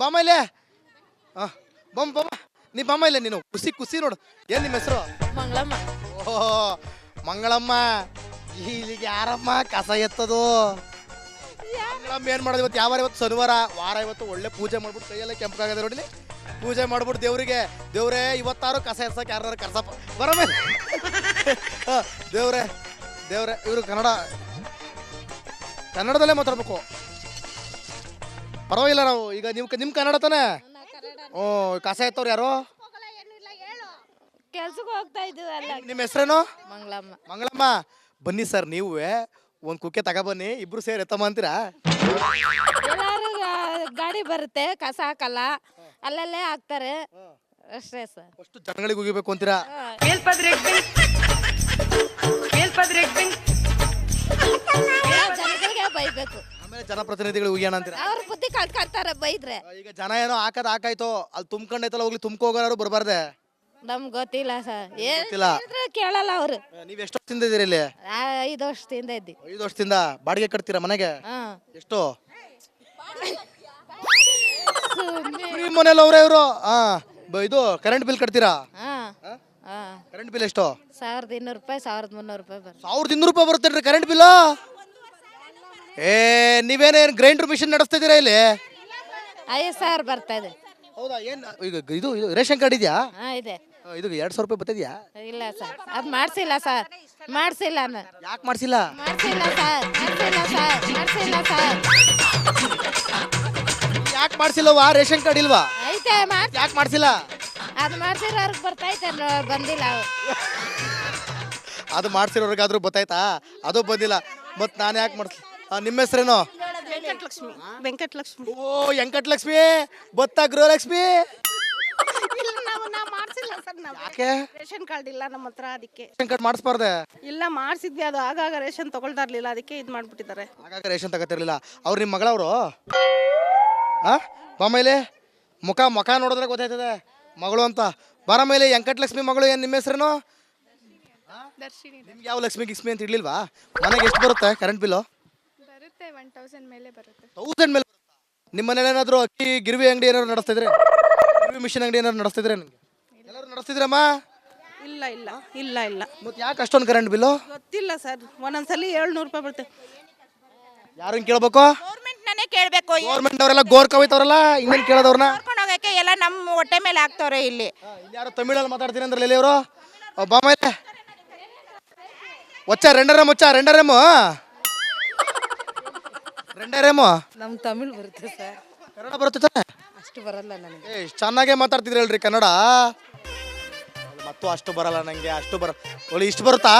ಬಾಮ ಇಲ್ಲೇ ಬಮ್ಮ ನೀ ಬಾಮ ಇಲ್ಲ ನೀನು ಖುಷಿ ನೋಡು. ಏನ್ ನಿಮ್ಮ ಹೆಸರು? ಮಂಗಳಮ್ಮ. ಓಹೋ ಮಂಗಳಮ್ಮ. ಇಲ್ಲಿಗೆ ಯಾರಮ್ಮ ಕಸ ಎತ್ತದು? ಮಂಗಳಮ್ಮ ಏನ್ ಮಾಡೋದು ಇವತ್ತು? ಯಾವ ಇವತ್ತು ಶನಿವಾರ ವಾರ, ಇವತ್ತು ಒಳ್ಳೆ ಪೂಜೆ ಮಾಡ್ಬಿಟ್ಟು ಕೈಯೆಲ್ಲ ಕೆಂಪಗಾಗದೆ ನೋಡಿ. ಪೂಜೆ ಮಾಡ್ಬಿಟ್ಟು ದೇವ್ರಿಗೆ, ದೇವ್ರೇ ಇವತ್ತಾರು ಕಸ ಎತ್ತಕ್ಕೆ ಯಾರು ಕರ್ಸಪ್ಪ ಬರಮ್ಮ. ದೇವ್ರೆ ದೇವ್ರೆ. ಇವರು ಕನ್ನಡದಲ್ಲೇ ಮಾತಾಡ್ಬೇಕು. ಪರವಾಗಿಲ್ಲ, ನಾವು ಈಗ ನಿಮ್ ಕನ್ನಡ ತಾನೆ? ಓ ಕಸ ಎತ್ತವ್ರು ಯಾರು? ಕೆಲ್ಸಕ್ಕೆ ಹೋಗ್ತಾ ಇದ್ದೀವಲ್ಲ. ನಿಮ್ಮ ಹೆಸರೇನು? ಮಂಗಳಮ್ಮ. ಮಂಗಳಮ್ಮ ಬನ್ನಿ ಸರ್, ನೀವು ಒಂದು ಕುಕ್ಕೆ ತಗೊಬನ್ನಿ, ಇಬ್ರು ಸೇರಿ ಎತ್ತಮ್ಮ ಅಂತೀರಾ? ಎಲ್ಲಾರು ಗಾಡಿ ಬರುತ್ತೆ, ಕಸ ಹಾಕಲ್ಲ, ಅಲ್ಲಲ್ಲೇ ಹಾಕ್ತಾರೆ ಅಷ್ಟೇ ಸರ್. ಅಷ್ಟು ಜನಗಳಿಗೆ ಹೋಗಿಬೇಕು ಅಂತೀರಾ? ಜನಗಳಿಗೆ ಬೈಬೇಕು, ಆಮೇಲೆ ಜನಪ್ರತಿನಿಧಿಗಳು ಹೋಗ್ಯಾನ ಅಂತೀರಾ? ಅವ್ರ ಬುದ್ಧಿ ಕಳ್ಕೊಳ್ತಾರೆ ಬೈದ್ರೆ. ಈಗ ಜನ ಏನೋ ಹಾಕಾಯ್ತು, ಅಲ್ಲಿ ತುಂಬ್ಕೊಂಡೈತಲ್ಲ, ಹೋಗ್ಲಿ ತುಂಬ್ಕೋಗಾರು ಬರಬಾರ್ದೆ. ನಮ್ಗೆ ಗೊತ್ತಿಲ್ಲ ಸರ್, ಏನ್ ಗೊತ್ತಿಲ್ಲ. ಹೇಳಿದ್ರು ಕೇಳಲ್ಲ ಅವ್ರು. ನೀವ್ ಎಷ್ಟು ವರ್ಷದಿಂದ ಇದೀರಿ ಇಲ್ಲಿ? 5 ವರ್ಷದಿಂದ ಇದ್ದಿ. 5 ವರ್ಷದಿಂದ ಬಾಡಿಗೆ ಕಟ್ತೀರಾ ಮನೆಗೆ? ಎಷ್ಟು? ಫ್ರೀ ಮನೇಲಿ ಅವ್ರೆ ಇವರು. ಇದು ಕರೆಂಟ್ ಬಿಲ್ ಕಟ್ತೀರಾ? ಕರೆಂಟ್ ಬಿಲ್ ಎಷ್ಟು? 1200 ರೂಪಾಯಿ, 1300 ರೂಪಾಯಿ ಬರುತ್ತೆ. 1200 ರೂಪಾಯಿ ಬರುತ್ತೆ ಕರೆಂಟ್ ಬಿಲ್? ನೀವೇನೇನು ಗ್ರೈಂಡರ್ ಮಿಷಿನ್ ನಡೆಸ್ತಾ ಇದೀರಾ ಇಲ್ಲಿ? 5000 ಬರ್ತಾ ಇದೆ. ಹೌದಾ? ಏನ್ ಈಗ ಇದು ರೇಷನ್ ಕಾರ್ಡ್ ಇದೆಯಾ? ಇದೆ. ಇದು 2000 ರೂಪಾಯಿ ಬರ್ತಿದ್ಯಾ? ಇಲ್ಲ ಸರ್, ಅದು ಮಾಡ್ಸಿಲ್ಲ ಸರ್, ಮಾಡ್ಸಿಲ್ಲ. ಯಾಕೆ ಮಾಡ್ಸಿಲ್ಲ? ಮಾಡ್ಸಿಲ್ಲ ಸರ್. ಯಾಕೆ ಮಾಡ್ಸಿಲ್ಲವಾ? ರೇಷನ್ ಕಾರ್ಡ್ ಇಲ್ವಾ? ಐತೆ, ಯಾಕೆ ಮಾಡ್ಸಿಲ್ಲ? ಅದು ಮಾಡ್ಸಿರೋರ್ಗೆ ಬರ್ತೈತೆ, ಬಂದಿಲ್ಲ. ಅದು ಮಾಡ್ಸಿರೋರ್ಗಾದ್ರೂ ಗೊತ್ತಾಯ್ತಾ? ಅದು ಬಂದಿಲ್ಲ. ಮತ್ ನಾನು ಯಾಕೆ ಮಾಡಿಸ್ಲಿ? ನಿಮ್ಮ ಹೆಸರೇನು? ವೆಂಕಟಲಕ್ಷ್ಮಿ. ಓ ವೆಂಕಟಲಕ್ಷ್ಮಿ ಬತ್ತ ಗೃಹಲಕ್ಷ್ಮಿ. ಯಾಕೆ? ರೇಷನ್ ಕಾರ್ಡ್ ಇಲ್ಲ ನಮ್ಮ ಹತ್ರ, ಅದಕ್ಕೆ. ರೇಷನ್ ಕಾರ್ಡ್ ಮಾಡಿಸ್ಬಾರ್ದೆ? ಇಲ್ಲ ಮಾಡಿಸಿದ್ವಿ, ಅದು ಆಗಾಗ ರೇಷನ್ ತಗೊಳ್ತಾ ಇರ್ಲಿಲ್ಲ, ಅದಕ್ಕೆ ಇದು ಮಾಡ್ಬಿಟ್ಟಿದ್ದಾರೆ. ಆಗಾಗ ರೇಷನ್ ತಗೋತಿರ್ಲಿಲ್ಲ. ಅವ್ರು ನಿಮ್ಮ ಮಗಳವರು? ಬಾಮೇಲೆ ಮುಖ ನೋಡಿದ್ರೆ ಗೊತ್ತಾಯ್ತದೆ ಮಗಳು ಅಂತ. ಬರ ಮೇಲೆ ವೆಂಕಟಲಕ್ಷ್ಮಿ ಮಗಳು. ಏನು ನಿಮ್ಮ ಹೆಸರೇನು? ನಿಮ್ಗೆ ಯಾವ ಲಕ್ಷ್ಮಿ ಗಿಕ್ಷ್ಮಿ ಅಂತ ಇರ್ಲಿಲ್ವಾ? ಮನೆಗೆ ಎಷ್ಟು ಬರುತ್ತೆ ಕರೆಂಟ್ ಬಿಲ್ಲು? ಬರುತ್ತೆ, 1000 ಮೇಲೆ ಬರುತ್ತೆ. 1000 ಮೇಲೆ ಬರುತ್ತಾ? ನಿಮ್ಮ ಮನೇಲಿ ಏನಾದ್ರು ಅಕ್ಕಿ ಗಿರ್ವಿ ಅಂಗಡಿ ಏನಾದ್ರು ನಡೆಸ್ತಿದ್ರೆ? ಗಿರ್ವಿ ಮಿಷಿನ್ ಅಂಗಡಿ ಏನಾದ್ರು ನಡೆಸ್ತಿದ್ರೆ? ನಿಮಗೆ ಎಲ್ಲರೂ ನಡೆಸ್ತಿದ್ರಮ್ಮ? ಇಲ್ಲ ಇಲ್ಲ ಇಲ್ಲ ಇಲ್ಲ. ಮತ್ತೆ ಯಾಕೆ ಅಷ್ಟೊಂದು ಕರೆಂಟ್ ಬಿಲ್ಲು? ಗೊತ್ತಿಲ್ಲ ಸರ್, ಒಂದೊಂದ್ಸಲಿ 700 ರೂಪಾಯಿ ಬರುತ್ತೆ. ಯಾರನ್ನ ಕೇಳ್ಬೇಕು? ಗೌರ್ಮೆಂಟ್ನೇ ಕೇಳಬೇಕು. ಗೌರ್ಮೆಂಟ್ ಅವರೆಲ್ಲ ಗೋರ್ ಕವಿತವ್ರಲ್ಲ, ಇನ್ನೇನು ಕೇಳೋದವ್ರನ್ನ? ಕರ್ಕೊಂಡು ಹೋಗಕ್ಕೆ ಎಲ್ಲ ನಮ್ಮ ಹೊಟ್ಟೆ ಮೇಲೆ ಹಾಕ್ತವ್ರೆ ಇಲ್ಲಿ. ಯಾರು ತಮಿಳಲ್ಲಿ ಮಾತಾಡ್ತೀನಿ ಅಂದ್ರಲ್ಲ ಇಲ್ಲಿ ಅವರು? ಬಾಮೇಲೆ వచ్చా రెండరేమో ನಮ್ಮ ತಮಿಳ್ ಬರುತ್ತೆ ಸರ್, ಕನ್ನಡ ಬರುತ್ತೆ ತಾನೆ? ಅಷ್ಟು ಬರಲ್ಲ ನನಗೆ. ಚೆನ್ನಾಗೇ ಮಾತಾಡ್ತಿದ್ರಲ್ರಿ ಕನ್ನಡ. ಮತ್ತು ಅಷ್ಟು ಬರಲ್ಲ ನಂಗೆ, ಅಷ್ಟು ಒಳ್ಳೆ ಇಷ್ಟು ಬರುತ್ತಾ?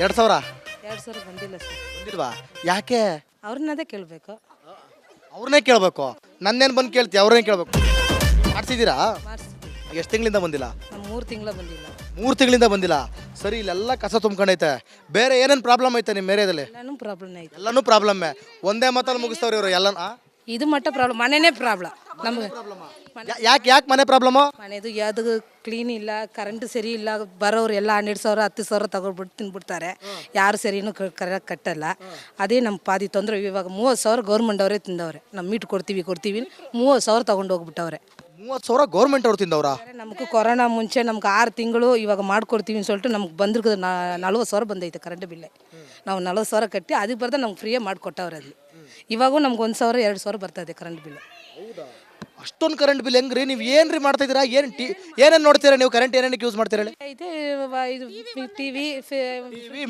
2000 ಬಂದಿಲ್ಲ ಸರ್. ಬಂದಿಲ್ವಾ? ಯಾಕೆ? ಅವ್ರನ್ನದೇ ಕೇಳಬೇಕು. ಅವ್ರನ್ನೇ ಕೇಳಬೇಕು, ನನ್ನೇನು ಬಂದು ಕೇಳ್ತೀವಿ? ಅವ್ರನ್ನೇ ಕೇಳಬೇಕು. ಮಾಡ್ತಿದ್ದೀರಾ? ಮಾಡಿಸ್ತೀವಿ. ಎಷ್ಟು ತಿಂಗಳಿಂದ ಬಂದಿಲ್ಲ? ನಮ್ಮ 3 ತಿಂಗಳ ಬಂದಿಲ್ಲ. 3 ತಿಂಗಳಿಂದ ಬಂದಿಲ್ಲ. ಸರಿ, ಇಲ್ಲೆಲ್ಲ ಕಸ ತುಂಬ್ಕೊಂಡೈತೆ. ಬೇರೆ ಏನೇನು ಪ್ರಾಬ್ಲಮ್ ಐತೆ ನಿಮ್ಮ ಏರಿಯಾದಲ್ಲಿ? ಎಲ್ಲಾನು ಪ್ರಾಬ್ಲಮ್ ಐತೆ. ಎಲ್ಲನೂ ಪ್ರಾಬ್ಲಮ್ಮೆ. ಒಂದೇ ಮಾತಲ್ಲಿ ಮುಗಿಸ್ತವ್ರಿ ಇವರು ಎಲ್ಲ. ಇದು ಮಟ್ಟ ಪ್ರಾಬ್ಲಮ್, ಮನೆನೇ ಪ್ರಾಬ್ಲಮ್ ನಮಗೆ. ಯಾಕೆ ಮನೆ ಪ್ರಾಬ್ಲಮ್ಮು? ಮನೆದು ಯಾವುದು ಕ್ಲೀನ್ ಇಲ್ಲ, ಕರೆಂಟ್ ಸರಿ ಇಲ್ಲ. ಬರೋರು ಎಲ್ಲ 12,000 10,000 ತಗೊಳ್ಬಿಟ್ಟು ತಿನ್ಬಿಡ್ತಾರೆ. ಯಾರು ಸರಿನೂ ಕರೆಕ್ಟ್ ಕಟ್ಟಲ್ಲ. ಅದೇ ನಮ್ಮ ಪಾದಿ ತೊಂದರೆ. ಇವಾಗ 30,000 ಗೌರ್ಮೆಂಟ್ ಅವರೇ ತಿಂದವ್ರೆ. ನಮ್ಮ ಮೀಟ್ ಕೊಡ್ತೀವಿ 30,000 ತಗೊಂಡು ಹೋಗ್ಬಿಟ್ಟವ್ರೆ. 30,000 ಗೌರ್ಮೆಂಟ್ ಅವ್ರು ತಿಂದವ್ರಾ? ನಮಗೂ ಕೊರೋನಾ ಮುಂಚೆ ನಮ್ಗೆ 6 ತಿಂಗಳು ಇವಾಗ ಮಾಡ್ಕೊಡ್ತೀವಿ ಅಂತ ಹೇಳ್ಬಿಟ್ಟು ನಮ್ಗೆ ಬಂದ್ರೆ 40,000 ಬಂದೈತೆ ಕರೆಂಟ್ ಬಿಲ್ಲೆ. ನಾವು 40,000 ಕಟ್ಟಿ ಅದಕ್ಕೆ ಬರ್ದ ನಮ್ಗೆ ಫ್ರೀಯಾಗಿ ಮಾಡಿಕೊಟ್ಟವ್ರೆ. ಅಲ್ಲಿ ಇವಾಗೂ ನಮ್ಗೆ 1,000 2,000 ಬರ್ತದೆ ಕರೆಂಟ್ ಬಿಲ್. ಅಷ್ಟೊಂದು ಕರೆಂಟ್ ಬಿಲ್ ಹೆಂಗ್ರಿ? ನೀವು ಏನ್ರಿ ಮಾಡ್ತಾ ಇದ್ದೀರಾ? ಏನೇನು ನೋಡ್ತೀರಾ ನೀವು? ಕರೆಂಟ್ ಏನೇನಕ್ಕೆ ಯೂಸ್ ಮಾಡ್ತೀರಾ? ಇದೆ ಇದು ಟಿವಿ,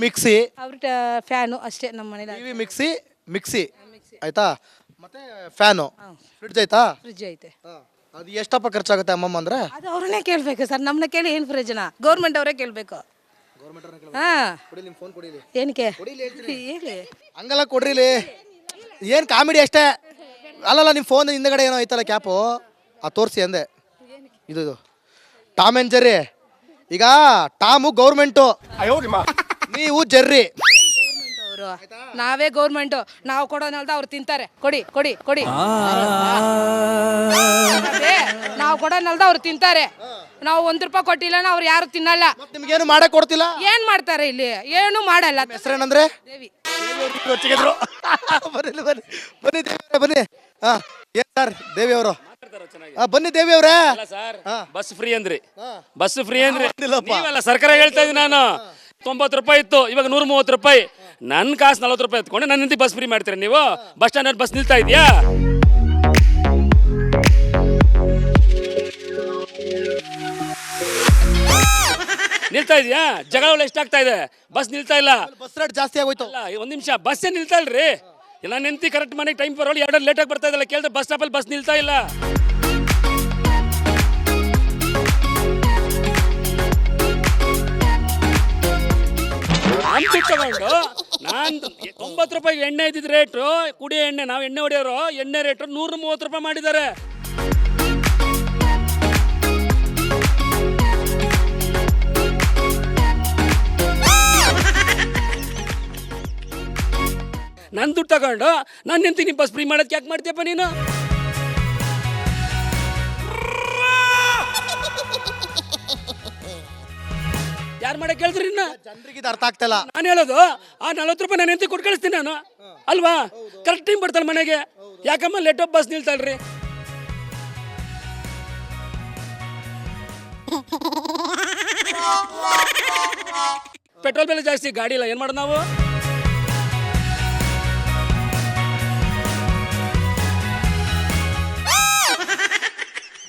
ಮಿಕ್ಸಿ, ಅವ್ರ ಫ್ಯಾನು ಅಷ್ಟೇ ನಮ್ಮ ಮನೇಲಿ. ಟಿವಿ, ಮಿಕ್ಸಿ ಆಯ್ತಾ? ಮತ್ತೆ ಫ್ಯಾನು, ಫ್ರಿಡ್ಜ್ ಆಯ್ತಾ? ಫ್ರಿಡ್ಜ್ ಐತೆ. ಅದು ಎಷ್ಟಪ್ಪ ಖರ್ಚಾಗುತ್ತೆ ಅಮ್ಮಮ್ಮ ಅಂದ್ರೆ? ಅದು ಅವ್ರನ್ನೇ ಕೇಳಬೇಕು ಸರ್, ನಮ್ಮನ್ನ ಕೇಳಿ ಏನು ಪ್ರಯೋಜನ? ಗೌರ್ಮೆಂಟ್ ಅವರೇ ಕೇಳಬೇಕು. ಏನಕ್ಕೆ ಹೇಳಿ? ಹಂಗಲ್ಲ ಕೊಡ್ರಿಲಿ. ಏನು ಕಾಮಿಡಿ ಅಷ್ಟೇ. ಅಲ್ಲಲ್ಲ, ನಿಮ್ಮ ಫೋನ್ ಹಿಂದಗಡೆ ಏನೋ ಐತಲ್ಲ ಕ್ಯಾಪು, ಅದು ತೋರಿಸಿ ಅಂದೆ. ಇದು ಟಾಮ್ ಆ್ಯಂಡ್ ಜೆರ್ರಿ. ಈಗ ಟಾಮು ಗೌರ್ಮೆಂಟು, ನೀವು ಜೆರ್ರಿ. ನಾವೇ ಗೌರ್ಮೆಂಟು, ನಾವು ಕೊಡೋನಲ್ದ ಅವ್ರು ತಿಂತಾರೆ. ಕೊಡಿ ನಾವು ಕೊಡೋನಲ್ದ ಅವ್ರು ತಿಂತಾರೆ. ನಾವು 1 ರೂಪಾಯಿ ಕೊಟ್ಟಿಲ್ಲ, ಅವ್ರು ಯಾರು ತಿನ್ನಲ್ಲ. ನಿಮ್ಗೇನು ಮಾಡಕ್ ಕೊಡ್ತಿಲ್ಲ? ಏನ್ ಮಾಡ್ತಾರೆ ಇಲ್ಲಿ? ಏನು ಮಾಡಲ್ಲ. ಹೆಸರೇನಂದ್ರೆ? ದೇವಿ. ಬನ್ನಿ ಬನ್ನಿ ಬನ್ನಿ. ಹಾ ಏನ್ ಸರ್ ದೇವಿ ಅವರು? ಬನ್ನಿ ದೇವಿ ಅವ್ರೆ. ಸರ್ ಹಾ. ಬಸ್ ಫ್ರೀ ಅಂದ್ರಿ, ಹಾ. ಬಸ್ ಫ್ರೀ ಅಂದ್ರಿ. ಬಂದಿಲ್ಲಪ್ಪ. ನೀವಲ್ಲ, ಸರ್ಕಾರ ಹೇಳ್ತಾ ಇದ್ದೀನಿ ನಾನು. 90 ರೂಪಾಯಿ ಇತ್ತು, ಇವಾಗ 130 ರೂಪಾಯಿ. ನನ್ನ ಕಾಸು 40 ರೂಪಾಯಿ ಎತ್ಕೊಂಡು ನನ್ನ ಬಸ್ ಫ್ರೀ ಮಾಡ್ತೀರಾ ನೀವು? ಬಸ್ ಸ್ಟ್ಯಾಂಡ್ ಬಸ್ ನಿಲ್ತಾ ಇದೆಯಾ? ನಿಲ್ತಾ ಇದೆಯಾ? ಜಗಳ ಎಷ್ಟಾಗ್ತಾ ಇದೆ, ಬಸ್ ನಿಲ್ತಾ ಇಲ್ಲ. ಬಸ್ ರೇಟ್ ಜಾಸ್ತಿ ಆಗೋಯ್ತು. ಅಲ್ಲ, ಒಂದ್ ನಿಮಿಷ, ಬಸ್ಸೇ ನಿಲ್ತಾ ಇಲ್ರಿ. ನನ್ನ ಹೆಂಡತಿ ಕರೆಕ್ಟ್ ಮನೆಗೆ ಟೈಮ್ ಬರೋಳು, 2 ಲೇಟಾಗಿ ಬರ್ತಾ ಇದಲ್ಲ. ಕೇಳಿದ್ರೆ ಬಸ್ ಸ್ಟಾಪಲ್ಲಿ ಬಸ್ ನಿಲ್ತಾ ಇಲ್ಲ. ತಗೊಂಡು ನಾನು 90 ರೂಪಾಯಿಗೆ ಎಣ್ಣೆ ಇದ್ದಿದ್ದು ರೇಟು, ಕುಡಿಯೋ ಎಣ್ಣೆ, ನಾವು ಎಣ್ಣೆ ಹೊಡೆಯೋರು, ಎಣ್ಣೆ ರೇಟು 130 ರೂಪಾಯಿ ಮಾಡಿದ್ದಾರೆ. ನನ್ನ ದುಡ್ಡು ತಗೊಂಡು ನಾನು ನಿಂತೀನಿ ಬಸ್ ಫ್ರೀ ಮಾಡೋದಕ್ಕೆ ಯಾಕೆ ಮಾಡ್ತೀಯಪ್ಪ ನೀನು? ಯಾರು ಮಾಡಕ್ಕೆ ಹೇಳ್ತೀರಿ ಇನ್ನ? ಜನರಿಗೆ ಇದು ಅರ್ಥ ಆಗ್ತಾ ಇಲ್ಲ. ನಾನು ಹೇಳೋದು, ಆ 40 ರೂಪಾಯಿ ನಾನು ಎಂತ ಕೊಟ್ಟು ಕಳಿಸ್ತೀನಿ ನಾನು, ಅಲ್ವಾ? ಕರೆಕ್ಟ್ ಟೈಮ್ ಬರ್ತಾಳೆ ಮನೆಗೆ. ಯಾಕಮ್ಮ ಲೇಟ್ ಆಫ್ ಬಸ್ ನಿಲ್ತಾಳ್ರಿ? ಪೆಟ್ರೋಲ್ ಬೆಲೆ ಜಾಸ್ತಿ, ಗಾಡಿ ಇಲ್ಲ, ಏನ್ ಮಾಡೋದು ನಾವು?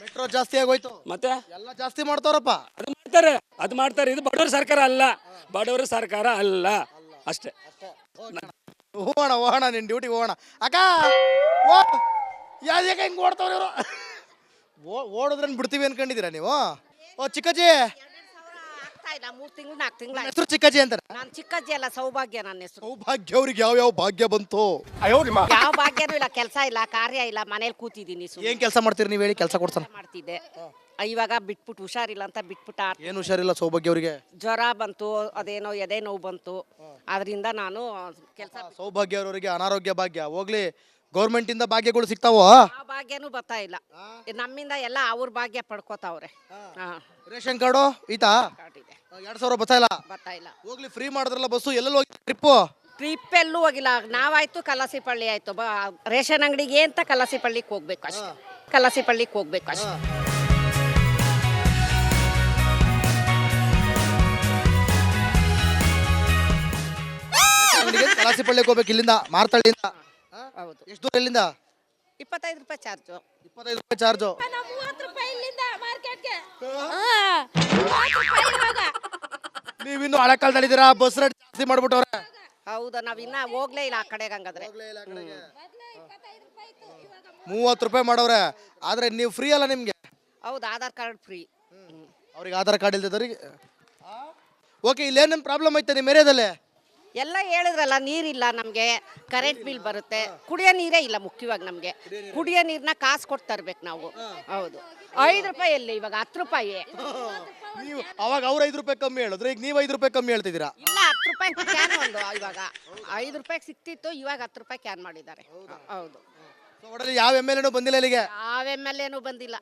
ಮೆಟ್ರೋ ಜಾಸ್ತಿ ಆಗೋಯ್ತು, ಮತ್ತೆ ಎಲ್ಲ ಜಾಸ್ತಿ ಮಾಡ್ತಾರಪ್ಪ. ಅದು ಮಾಡ್ತಾರೆ. ಇದು ಬಡವರ ಸರ್ಕಾರ ಅಲ್ಲ, ಬಡವರ ಸರ್ಕಾರ ಅಲ್ಲ, ಅಷ್ಟೇ. ಹೋಗೋಣ ನಿನ್ ಡ್ಯೂಟಿಗೆ ಹೋಗೋಣ. ಅಕ್ಕ ಯಾಕೆ ಹಿಂಗೆ ಓಡ್ತಾವ್ರಿ ಇವರು? ಓಡಿದ್ರನ್ ಬಿಡ್ತೀವಿ ಅನ್ಕೊಂಡಿದ್ದೀರಾ ನೀವು? ಓ ಚಿಕ್ಕಜ್ಜಿ, ಆಗ್ತಾ ಇಲ್ಲ, 3 ತಿಂಗಳು 4 ತಿಂಗಳು ಹೆಸರು ಚಿಕ್ಕಜ್ಜಿ ಅಂತಾರೆ. ನಾನು ಚಿಕ್ಕಜ್ಜಿ ಅಲ್ಲ, ಸೌಭಾಗ್ಯ ನನ್ನ ಹೆಸರು. ಸೌಭಾಗ್ಯ ಅವ್ರಿಗೆ ಯಾವ ಭಾಗ್ಯ ಬಂತು? ಯಾವ ಭಾಗ್ಯನೂ ಇಲ್ಲ, ಕೆಲಸ ಇಲ್ಲ, ಕಾರ್ಯ ಇಲ್ಲ, ಮನೇಲಿ ಕೂತಿದ್ದೀನಿ. ಏನ್ ಕೆಲಸ ಮಾಡ್ತೀರಿ ನೀವು ಹೇಳಿ? ಕೆಲಸ ಕೊಡ್ತಾನೆ ಮಾಡ್ತಿದ್ದೆ, ಇವಾಗ ಬಿಟ್ಬಿಟ್ಟು, ಹುಷಾರಿಲ್ಲ ಅಂತ ಬಿಟ್ಬಿಟ್ಟು. ಏನು ಹುಷಾರಿಲ್ಲ ಸೌಭಾಗ್ಯ ಅವರಿಗೆ? ಜ್ವರ ಬಂತು, ಅದೇನೋ ಎದೆ ನೋವು ಬಂತು, ಅದರಿಂದ ನಾನು ಕೆಲಸ. ಸೌಭಾಗ್ಯ ಅವರಿಗೆ ಅನಾರೋಗ್ಯ ಭಾಗ್ಯ ಹೋಗ್ಲಿ, ಗೌರ್ಮೆಂಟ್ ಇಂದ ಭಾಗ್ಯಗಳು ಸಿಗ್ತಾವೋ? ಆ ಭಾಗ್ಯನೂ ಬರ್ತಾ ಇಲ್ಲ, ನಮ್ಮಿಂದ ಎಲ್ಲ ಅವ್ರ ಭಾಗ್ಯ ಪಡ್ಕೋತಾವ್ರೆ. ರೇಷನ್ ಕಾರ್ಡು ಈತಾ ಕಾರ್ಡ್ ಇದೆ, 2000 ಬರ್ತಾ ಇಲ್ಲ. ಬರ್ತಾ ಇಲ್ಲ. ಹೋಗ್ಲಿ, ಫ್ರೀ ಮಾಡಿದ್ರಲ್ಲ ಬಸ್ಸು, ಎಲ್ಲೆಲ್ಲಿ ಹೋಗಿ ಟ್ರಿಪ್ಪು? ಟ್ರಿಪ್ ಎಲ್ಲೂ ಹೋಗಿಲ್ಲ. ನಾವಾಯ್ತು ಕಲಾಸಿಪಳ್ಳಿ ಆಯ್ತು, ರೇಷನ್ ಅಂಗಡಿಗೆ ಅಂತ ಕಲಾಸಿಪಳ್ಳಿಗೆ ಹೋಗ್ಬೇಕು ಅಷ್ಟೇ, ಕಲಾಸಿಪಳ್ಳಿಗೆ ಹೋಗ್ಬೇಕು ಅಷ್ಟೇ. ಕಲಾಸಿಪಳ್ಳಿಗೆ ಹೋಗ್ಬೇಕು ಇಲ್ಲಿಂದ, ಮಾರ್ತಳ್ಳಿಯಿಂದ. ಹೌದು. ಎಷ್ಟು ದೂರ ಇಲ್ಲಿಂದ? 25 ರೂಪಾಯಿ ಚಾರ್ಜು. 25 ರೂಪಾಯಿ ಚಾರ್ಜು. 30 ರೂಪಾಯಿ ಇಲ್ಲಿಂದ ಮಾರ್ಕೆಟ್ಗೆ. ನೀವಿನ್ನು ಹಳೆ ಕಾಲದಲ್ಲಿದ್ದೀರಾ, ಬಸ್ ರೇಟ್ ಜಾಸ್ತಿ ಮಾಡ್ಬಿಟ್ಟವ್ರೆ. ಹೌದಾ, ನಾವಿನ್ನ ಹೋಗ್ಲೇ ಇಲ್ಲ ಆ ಕಡೆಗೆ. ಹಂಗಾದ್ರೆ 30 ರೂಪಾಯಿ ಮಾಡವ್ರೆ. ಆದ್ರೆ ನೀವು ಫ್ರೀ ಅಲ್ಲ ನಿಮ್ಗೆ? ಹೌದು, ಆಧಾರ್ ಕಾರ್ಡ್ ಫ್ರೀ. ಅವ್ರಿಗೆ ಆಧಾರ್ ಕಾರ್ಡ್ ಇಲ್ದಿದ್ದವ್ರಿಗೆ ಓಕೆ. ಇಲ್ಲಿ ಏನೇನು ಪ್ರಾಬ್ಲಮ್ ಐತೆ ನಿಮ್ಮ ಏರಿಯಾದಲ್ಲಿ? ಎಲ್ಲ ಹೇಳಿದ್ರಲ್ಲ, ನೀರಿಲ್ಲ ನಮಗೆ, ಕರೆಂಟ್ ಬಿಲ್ ಬರುತ್ತೆ, ಕುಡಿಯೋ ನೀರೇ ಇಲ್ಲ. ಮುಖ್ಯವಾಗಿ ನಮಗೆ ಕುಡಿಯೋ ನೀರನ್ನ ಕಾಸು ಕೊಟ್ಟು ತರ್ಬೇಕು ನಾವು. ಹೌದು, 5 ರೂಪಾಯಿ ಎಲ್ಲಿ, ಇವಾಗ 10 ರೂಪಾಯಿ. ನೀವು ಅವಾಗ ಅವ್ರು 5 ರೂಪಾಯಿ ಕಮ್ಮಿ ಹೇಳಿದ್ರೆ, ಈಗ ನೀವು 5 ರೂಪಾಯಿ ಕಮ್ಮಿ ಹೇಳ್ತಿದ್ದೀರಾ? ಇಲ್ಲ, 10 ರೂಪಾಯಿ ಕ್ಯಾನ್ ಒಂದು, ಇವಾಗ 5 ರೂಪಾಯಿ ಸಿಕ್ತಿತ್ತು, ಇವಾಗ 10 ರೂಪಾಯಿ ಕ್ಯಾನ್ ಮಾಡಿದ್ದಾರೆ. ಹೌದು. ಒಡಲಿ ಯಾವ MLA ಬಂದಿಲ್ಲ ಇಲ್ಲಿಗೆ? ಯಾವ MLA ಬಂದಿಲ್ಲ.